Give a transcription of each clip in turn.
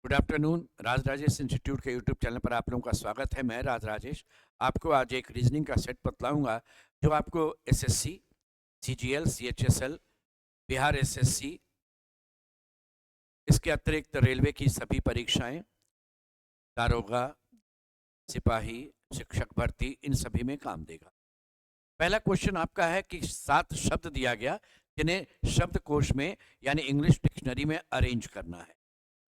Good afternoon. Raj Rajesh institute के YouTube channel पर आप लोगों का स्वागत है। मैं राज राजेश आपको आज एक रीजनिंग का सेट बतलाऊंगा जो आपको SSC, CGL, CHSL, Bihar SSC, इसके अतिरिक्त रेलवे की सभी परीक्षाएं, दारोगा, सिपाही, शिक्षक भर्ती, इन सभी में काम देगा। पहला क्वेश्चन आपका है कि 7 शब्द दिया गया जिन्हें शब्दकोश में यानी इंग्लिश डिक्शनरी में अरेंज करना है।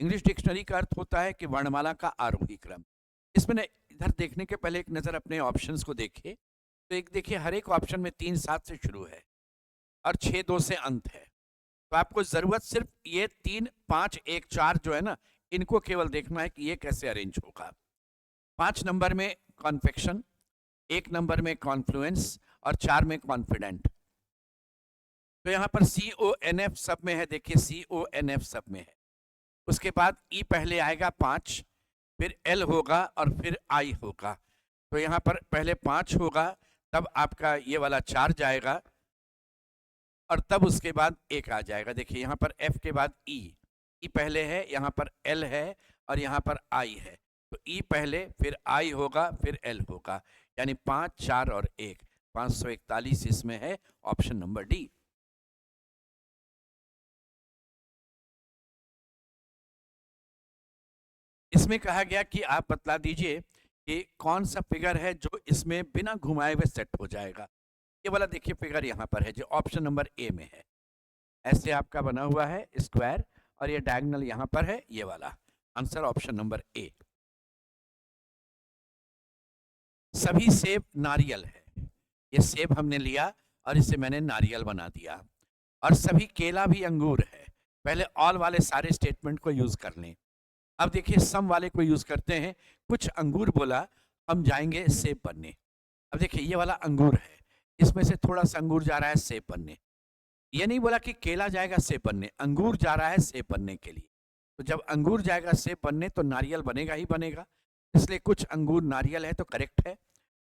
इंग्लिश डिक्शनरी का अर्थ होता है कि वर्णमाला का आरोही क्रम। इसमें इधर देखने के पहले एक नज़र अपने ऑप्शंस को देखिए। तो एक देखिए, हर एक ऑप्शन में 3-7 से शुरू है और 6-2 से अंत है। तो आपको ज़रूरत सिर्फ ये 3-5-1-4 जो है ना, इनको केवल देखना है कि ये कैसे अरेंज होगा। 5 नंबर में कॉन्फेक्शन, 1 नंबर में कॉन्फ्लुएंस और 4 में कॉन्फिडेंट। तो यहाँ पर CONF सब में है, देखिए CONF सब में है। उसके बाद ई पहले आएगा 5, फिर एल होगा और फिर आई होगा। तो यहाँ पर पहले 5 होगा, तब आपका ये वाला 4 जाएगा और तब उसके बाद 1 आ जाएगा। देखिए यहाँ पर एफ के बाद ई पहले है, यहाँ पर एल है और यहाँ पर आई है। तो ई पहले, फिर आई होगा, फिर एल होगा, यानी 5, 4 और 1, 541 इसमें है। Option number D. इसमें कहा गया कि आप बतला दीजिए कि कौन सा फिगर है जो इसमें बिना घुमाए हुए सेट हो जाएगा। ये वाला देखिए फिगर यहाँ पर है जो ऑप्शन नंबर ए में है। ऐसे आपका बना हुआ है स्क्वायर और ये डायगोनल यहाँ पर है, ये वाला। Answer option number A. सभी सेब नारियल है। ये सेब हमने लिया और इसे मैंने नारियल बना दिया। और सभी केला भी अंगूर है। पहले ऑल वाले सारे स्टेटमेंट को यूज कर लें। अब देखिए सम वाले को यूज करते हैं। कुछ अंगूर बोला, हम जाएंगे सेब बनने। अब देखिए ये वाला अंगूर है, इसमें से थोड़ा सा अंगूर जा रहा है सेब बनने। ये नहीं बोला कि केला जाएगा सेब बनने, अंगूर जा रहा है सेब बनने के लिए। तो जब अंगूर जाएगा सेब बनने तो नारियल बनेगा ही बनेगा, इसलिए कुछ अंगूर नारियल है तो करेक्ट है।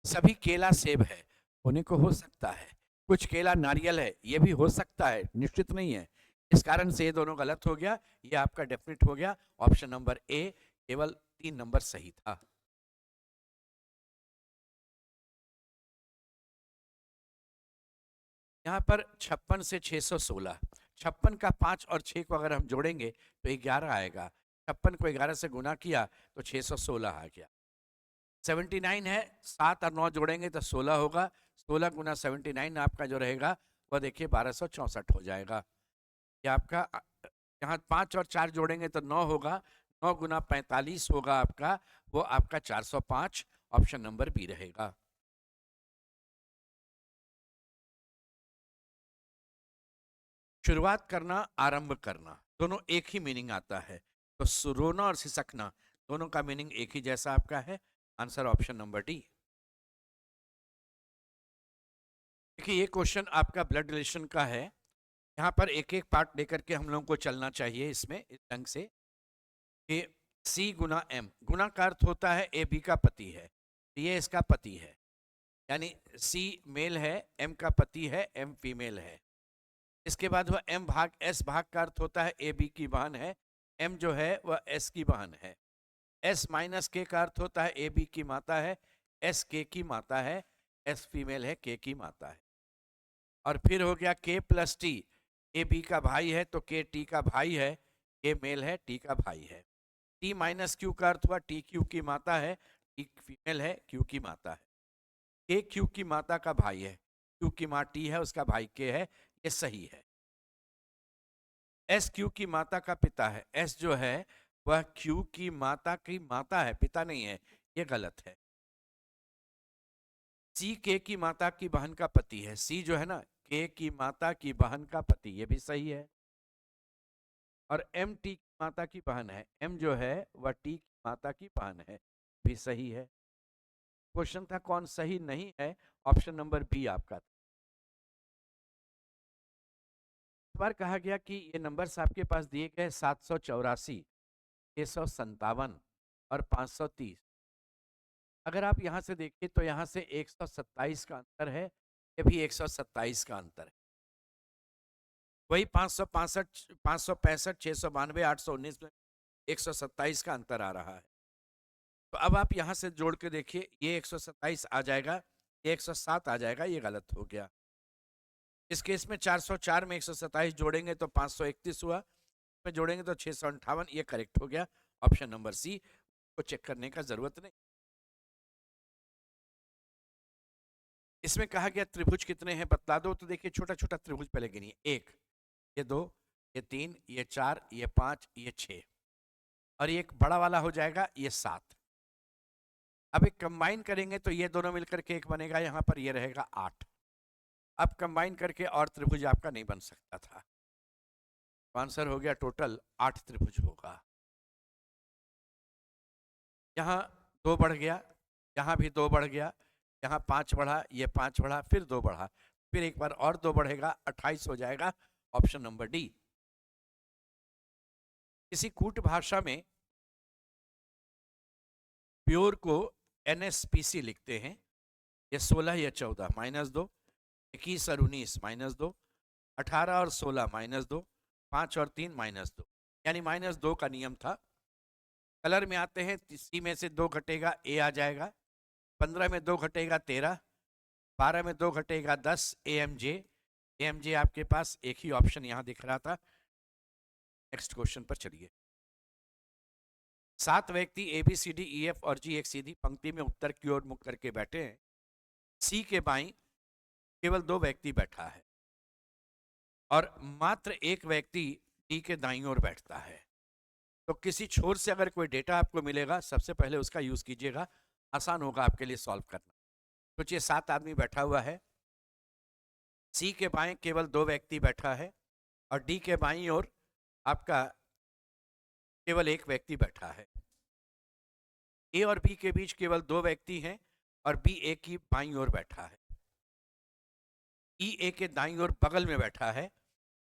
सभी केला सेब है, होने को हो सकता है। कुछ केला नारियल है, ये भी हो सकता है, निश्चित नहीं है। इस कारण से ये दोनों गलत हो गया, ये आपका डेफिनेट हो गया। ऑप्शन नंबर ए, केवल 3 नंबर सही था। यहाँ पर 56 से 616, 56 का 5 और 6 को अगर हम जोड़ेंगे तो 11 आएगा। 56 को 11 से गुना किया तो 616 आ गया। 79 है, 7 और 9 जोड़ेंगे तो 16 होगा। 16 गुना 79 आपका जो रहेगा वह देखिए 1264 हो जाएगा। ये आपका यहाँ 5 और 4 जोड़ेंगे तो 9 होगा। 9 गुना 45 होगा आपका, वो आपका 405। ऑप्शन नंबर बी रहेगा। शुरुआत करना, आरंभ करना, दोनों एक ही मीनिंग आता है। तो रोना और सिसकना दोनों का मीनिंग एक ही जैसा आपका है। Answer option number D. देखिए ये क्वेश्चन आपका ब्लड रिलेशन का है। यहाँ पर एक एक पार्ट लेकर के हम लोगों को चलना चाहिए इसमें इस ढंग से कि सी गुना एम। गुना का अर्थ होता है ए बी का पति है, तो ये इसका पति है, यानी सी मेल है, एम का पति है, एम फीमेल है। इसके बाद वह एम भाग एस भाग का अर्थ होता है ए बी की बहन है, एम जो है वह एस की बहन है। एस माइनस के का अर्थ होता है ए बी की माता है, एस के की माता है, एस फीमेल है, के की माता है। और फिर हो गया के प्लस टी। ए बी का भाई है तो के टी का भाई है, के मेल है, टी का भाई है। टी माइनस क्यू का अर्थ हुआ टी क्यू की माता है, टी फीमेल है, क्यू की माता है। के क्यू की माता का भाई है, क्यू की माँ टी है, उसका भाई के है, ये सही है। एस क्यू की माता का पिता है, एस जो है वह क्यू की माता है, पिता नहीं है, ये गलत है। सी के की माता की बहन का पति है, सी जो है ना के की माता की बहन का पति, ये भी सही है। और एम टी की माता की बहन है, एम जो है वह टी की माता की बहन है, भी सही है। क्वेश्चन था कौन सही नहीं है, ऑप्शन नंबर बी आपका। इस बार कहा गया कि ये नंबर्स आपके पास दिए गए 784, 657 और 530। अगर आप यहाँ से देखिए तो यहाँ से 127 का अंतर है, ये भी 127 का अंतर है। वही 565, 565, 692, 819 में 127 का अंतर आ रहा है। तो अब आप यहां से जोड़ के देखिए, ये 127 आ जाएगा, ये 107 आ जाएगा, ये गलत हो गया। इस केस में 404 में 127 जोड़ेंगे तो 531 हुआ, में जोड़ेंगे तो 658, ये करेक्ट हो गया। ऑप्शन नंबर सी को चेक करने का जरूरत नहीं। इसमें कहा गया त्रिभुज कितने हैं बतला दो, तो देखिए छोटा छोटा त्रिभुज पहले गिनिए, 1, ये 2, ये 3, ये 4, ये 5, ये 6, और ये एक बड़ा वाला हो जाएगा ये 7। अब एक कंबाइन करेंगे तो ये दोनों मिलकर के एक बनेगा, यहां पर ये रहेगा 8। अब कंबाइन करके और त्रिभुज आपका नहीं बन सकता था। आंसर हो गया टोटल 8 त्रिभुज होगा। यहाँ 2 बढ़ गया, यहाँ भी 2 बढ़ गया, यहाँ 5 बढ़ा, ये 5 बढ़ा, फिर 2 बढ़ा, फिर एक बार और 2 बढ़ेगा, 28 हो जाएगा। Option number D. किसी कूट भाषा में प्योर को NSPC लिखते हैं। ये 16 या 14 -2, 21 और 19 -2, 18 और 16 -2, 5 और 3 -2, यानी -2 का नियम था। कलर में आते हैं, सी में से 2 घटेगा, ए आ जाएगा। 15 में 2 घटेगा 13, 12 में 2 घटेगा 10, AMJ। AMJ आपके पास एक ही ऑप्शन यहां दिख रहा था। नेक्स्ट क्वेश्चन पर चलिए। 7 व्यक्ति ABCDEF और G एक सीधी पंक्ति में उत्तर की ओर मुख करके बैठे हैं। सी के बाईं केवल 2 व्यक्ति बैठा है और मात्र एक व्यक्ति डी के दाईं ओर बैठता है। तो किसी छोर से अगर कोई डेटा आपको मिलेगा, सबसे पहले उसका यूज कीजिएगा, आसान होगा आपके लिए सॉल्व करना। सोचिए 7 आदमी बैठा हुआ है, सी के बाएं केवल 2 व्यक्ति बैठा है और डी के बाईं ओर आपका केवल एक व्यक्ति बैठा है। ए और बी के बीच केवल 2 व्यक्ति हैं और बी ए की बाईं ओर बैठा है। ई ए के दाईं ओर बगल में बैठा है,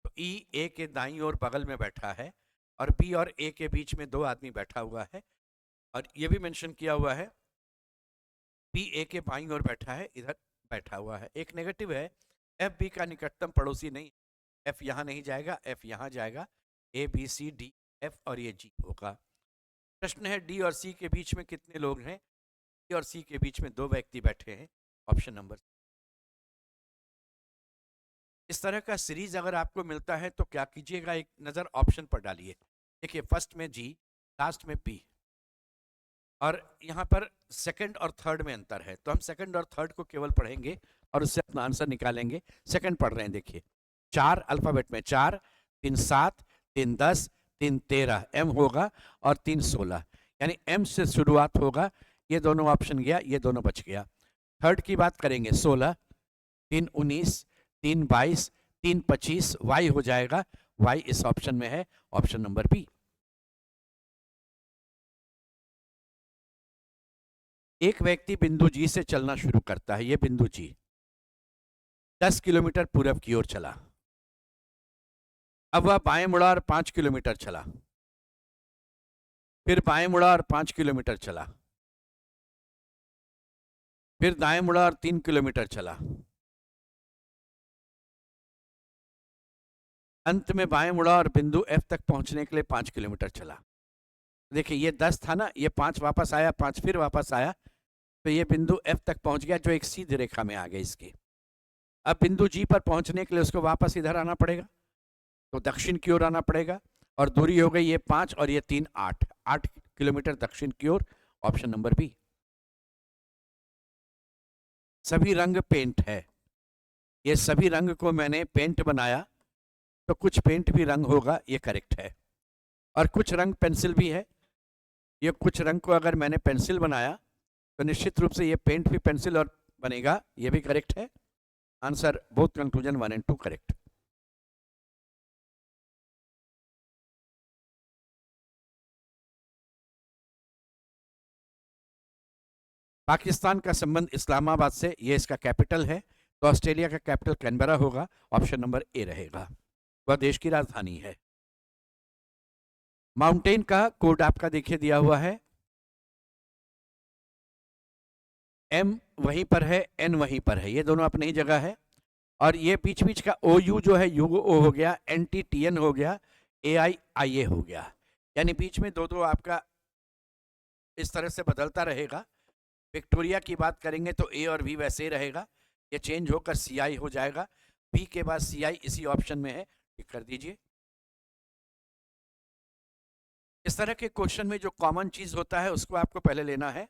तो ई ए के दाईं ओर बगल में बैठा है और बी और ए के बीच में 2 आदमी बैठा हुआ है। और ये भी मेंशन किया हुआ है बी ए के बाईं ओर बैठा है, इधर बैठा हुआ है। एक नेगेटिव है, एफ बी का निकटतम पड़ोसी नहीं, एफ यहां नहीं जाएगा, एफ यहां जाएगा, A B C D F और ये जी होगा। प्रश्न है डी और सी के बीच में कितने लोग हैं? डी और सी के बीच में 2 व्यक्ति बैठे हैं। Option number. इस तरह का सीरीज अगर आपको मिलता है तो क्या कीजिएगा, एक नजर ऑप्शन पर डालिए। देखिए फर्स्ट में जी, लास्ट में पी, और यहाँ पर सेकंड और थर्ड में अंतर है, तो हम सेकंड और थर्ड को केवल पढ़ेंगे और उससे अपना आंसर निकालेंगे। सेकंड पढ़ रहे हैं, देखिए 4 अल्फाबेट में 4, 3 7, 3 10, 3 13, एम होगा और 3 16, यानी एम से शुरुआत होगा। ये दोनों ऑप्शन गया, ये दोनों बच गया। थर्ड की बात करेंगे 16, 3 19, 3 22, 3 25, वाई हो जाएगा, वाई इस ऑप्शन में है, ऑप्शन नंबर बी। एक व्यक्ति बिंदु जी से चलना शुरू करता है, ये बिंदु जी 10 किलोमीटर पूरब की ओर चला। अब वह बाएं मुड़ा और 5 किलोमीटर चला, फिर बाएं मुड़ा और 5 किलोमीटर चला, फिर दाएं मुड़ा और 3 किलोमीटर चला, अंत में बाएं मुड़ा और बिंदु एफ तक पहुंचने के लिए 5 किलोमीटर चला। देखिए ये 10 था ना, ये 5 वापस आया, 5 फिर वापस आया, तो ये बिंदु एफ तक पहुंच गया जो एक सीधी रेखा में आ गई इसकी। अब बिंदु जी पर पहुंचने के लिए उसको वापस इधर आना पड़ेगा, तो दक्षिण की ओर आना पड़ेगा, और दूरी हो गई ये 5 और ये 3 8, 8 किलोमीटर दक्षिण की ओर, ऑप्शन नंबर बी। सभी रंग पेंट है, ये सभी रंग को मैंने पेंट बनाया, तो कुछ पेंट भी रंग होगा, ये करेक्ट है। और कुछ रंग पेंसिल भी है, ये कुछ रंग को अगर मैंने पेंसिल बनाया तो निश्चित रूप से ये पेंट भी पेंसिल और बनेगा, ये भी करेक्ट है। Answer both conclusion 1 and 2 correct. Pakistan का संबंध इस्लामाबाद से, ये इसका कैपिटल है, तो ऑस्ट्रेलिया का कैपिटल कैनबरा होगा, ऑप्शन नंबर ए रहेगा, वह देश की राजधानी है। माउंटेन का कोड आपका देखिए दिया हुआ है, एम वहीं पर है, एन वहीं पर है, ये दोनों अपनी ही जगह है, और ये बीच बीच का ओ यू जो है, यू ओ हो गया, एन टी टी एन हो गया, ए आई आई ए हो गया, यानी बीच में दो दो आपका इस तरह से बदलता रहेगा। विक्टोरिया की बात करेंगे तो ए और वी वैसे ही रहेगा, ये चेंज होकर सी आई हो जाएगा। बी के बाद सी आई इसी ऑप्शन में है, टिक कर दीजिए। इस तरह के क्वेश्चन में जो कॉमन चीज होता है उसको आपको पहले लेना है।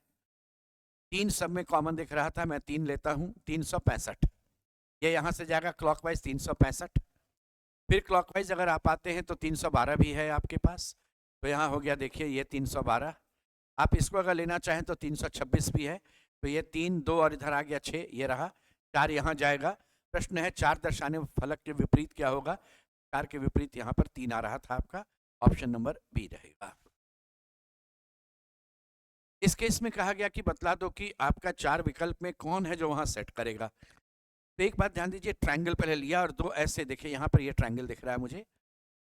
3 सब में कॉमन दिख रहा था, मैं 3 लेता हूं, 365। ये यहां से जाएगा क्लॉकवाइज 365। फिर क्लॉकवाइज अगर आप आते हैं तो 312 भी है आपके पास, तो यहाँ हो गया देखिए ये 312। आप इसको अगर लेना चाहें तो 326 भी है, तो ये 3 2 और इधर आ गया 6, ये रहा 4 यहाँ जाएगा। प्रश्न है 4 दर्शाने फलक के विपरीत क्या होगा। 4 के विपरीत यहाँ पर 3 आ रहा था आपका, ऑप्शन नंबर बी रहेगा। इस केस में कहा गया कि बतला दो कि आपका 4 विकल्प में कौन है जो वहां सेट करेगा। तो एक बात ध्यान दीजिए, ट्रायंगल पहले लिया और 2 ऐसे, देखिए यहाँ पर ये ट्रायंगल दिख रहा है मुझे,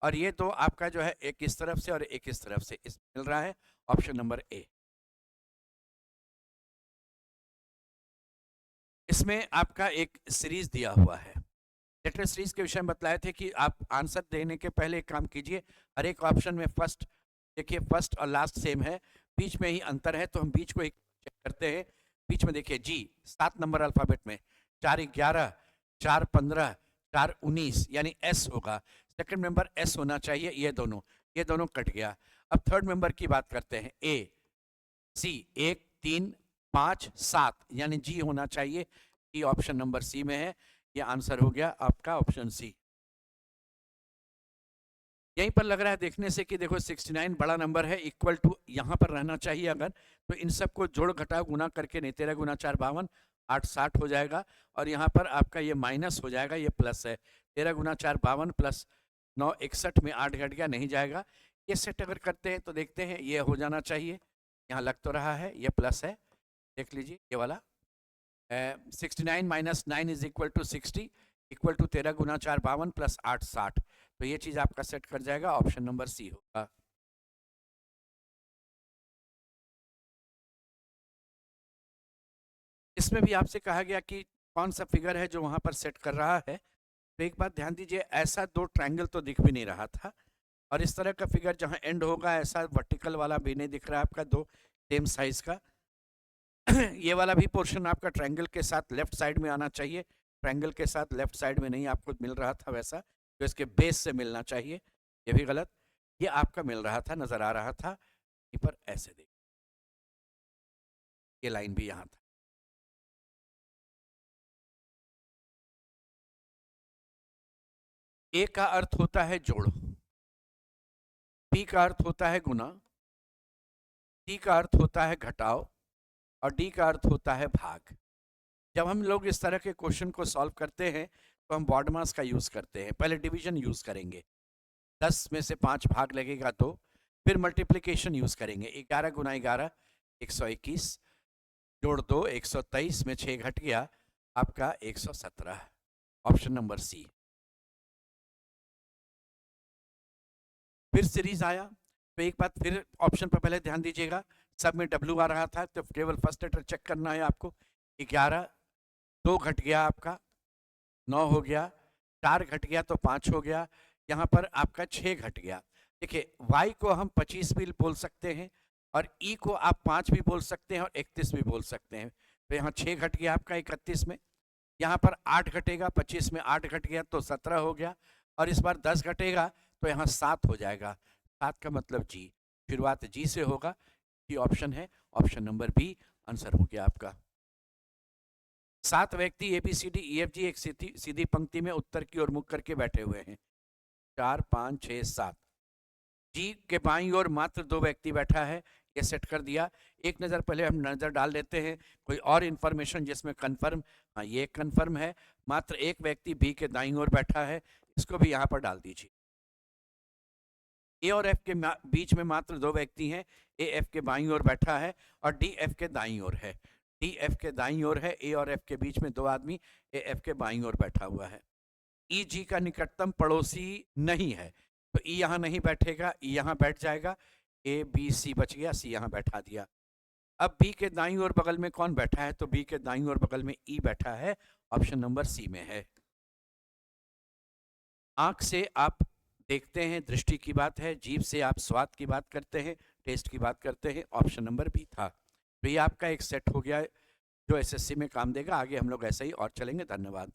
और ये 2 आपका जो है एक इस तरफ से और एक इस तरफ से इस मिल रहा है, ऑप्शन नंबर ए। इसमें आपका एक सीरीज दिया हुआ है। लेटर सीरीज के विषय में बतलाए थे कि आप आंसर देने के पहले एक काम कीजिए, हर एक ऑप्शन में फर्स्ट देखिए, फर्स्ट और लास्ट सेम है, बीच में ही अंतर है, तो हम बीच को एक चेक करते हैं। बीच में देखिए जी 7 नंबर अल्फाबेट में 4 11 4 15 4 19, यानी एस होगा। सेकंड मेंबर एस होना चाहिए, ये दोनों कट गया। अब थर्ड मेंबर की बात करते हैं, ए सी 1 3 5 7, यानी जी होना चाहिए, ये ऑप्शन नंबर सी में है। ये आंसर हो गया आपका ऑप्शन सी। यहीं पर लग रहा है देखने से कि देखो 69 बड़ा नंबर है, इक्वल टू यहाँ पर रहना चाहिए अगर, तो इन सबको जोड़ घटाव गुना करके नहीं, 13 गुना 4 52, 8 60 हो जाएगा, और यहाँ पर आपका ये माइनस हो जाएगा, ये प्लस है। 13 गुना 4 52 प्लस 9 61 में 8 घट गया, नहीं जाएगा। ये सेट अगर करते हैं तो देखते हैं ये हो जाना चाहिए, यहाँ लग तो रहा है ये प्लस है, देख लीजिए ये वाला 69 minus 9 is equal to 60, equal to 13 गुना 4 52 प्लस 8 60, तो ये चीज आपका सेट कर जाएगा, ऑप्शन नंबर सी होगा। इसमें भी आपसे कहा गया कि कौन सा फिगर है जो वहां पर सेट कर रहा है। तो एक बात ध्यान दीजिए, ऐसा 2 ट्रायंगल तो दिख भी नहीं रहा था, और इस तरह का फिगर जहां एंड होगा ऐसा वर्टिकल वाला भी नहीं दिख रहा है आपका, 2 सेम साइज का। ये वाला भी पोर्शन आपका ट्रायंगल के साथ लेफ्ट साइड में आना चाहिए, ट्रायंगल के साथ लेफ्ट साइड में नहीं आपको मिल रहा था वैसा, जो इसके बेस से मिलना चाहिए, ये भी गलत। ये आपका मिल रहा था, नजर आ रहा था, यहीं पर ऐसे देख, ये लाइन भी यहाँ था। ए का अर्थ होता है जोड़, बी का अर्थ होता है गुना, सी का अर्थ होता है घटाव, और डी का अर्थ होता है भाग। जब हम लोग इस तरह के क्वेश्चन को सॉल्व करते हैं तो हम बॉड मास का यूज करते हैं। पहले डिवीजन यूज करेंगे, 10 में से 5 भाग लगेगा तो, फिर मल्टीप्लिकेशन यूज करेंगे, 11 गुना 11 121, जोड़ 2 123 में 6 घट गया आपका 117, ऑप्शन नंबर सी। फिर सीरीज आया, तो एक बात फिर ऑप्शन पर पहले ध्यान दीजिएगा, सब में डब्ल्यू आ रहा था, तो केवल फर्स्ट लेटर चेक करना है आपको। 11 2 घट गया आपका 9 हो गया, 4 घट गया तो 5 हो गया, यहाँ पर आपका 6 घट गया। देखिए y को हम 25 भी बोल सकते हैं, और e को आप 5 भी बोल सकते हैं, और 31 भी बोल सकते हैं। तो यहाँ 6 घट गया आपका 31 में, यहाँ पर 8 घटेगा, 25 में 8 घट गया तो 17 हो गया, और इस बार 10 घटेगा तो यहाँ 7 हो जाएगा। 7 का मतलब जी, शुरुआत जी से होगा, ये ऑप्शन है, ऑप्शन नंबर बी आंसर हो गया आपका। 7 व्यक्ति ABCDEFG एक सीधी पंक्ति में उत्तर की ओर मुख करके बैठे हुए हैं, 4 5 6 7। जी के बाईं ओर मात्र 2 व्यक्ति बैठा है, ये सेट कर दिया। एक नज़र पहले हम नज़र डाल लेते हैं कोई और इन्फॉर्मेशन जिसमें कन्फर्म, हाँ ये कन्फर्म है, मात्र एक व्यक्ति बी के दाईं ओर बैठा है, इसको भी यहाँ पर डाल दीजिए। ए और एफ के बीच में मात्र 2 व्यक्ति हैं, ए एफ के बाईं ओर बैठा है और डी एफ के दाईं ओर है, डी एफ के दाईं ओर है, ए और एफ के बीच में 2 आदमी ए एफ के बाईं ओर बैठा हुआ है। ई जी का निकटतम पड़ोसी नहीं है, तो ई यहाँ नहीं बैठेगा, ई यहाँ बैठ जाएगा, ए बी सी बच गया, सी यहाँ बैठा दिया। अब बी के दाईं ओर बगल में कौन बैठा है, तो बी के दाईं ओर बगल में ई बैठा है, ऑप्शन नंबर सी में है। आंख से आप देखते हैं, दृष्टि की बात है, जीभ से आप स्वाद की बात करते हैं, टेस्ट की बात करते हैं, ऑप्शन नंबर बी था। तो ये आपका एक सेट हो गया जो एसएससी में काम देगा। आगे हम लोग ऐसे ही और चलेंगे। धन्यवाद।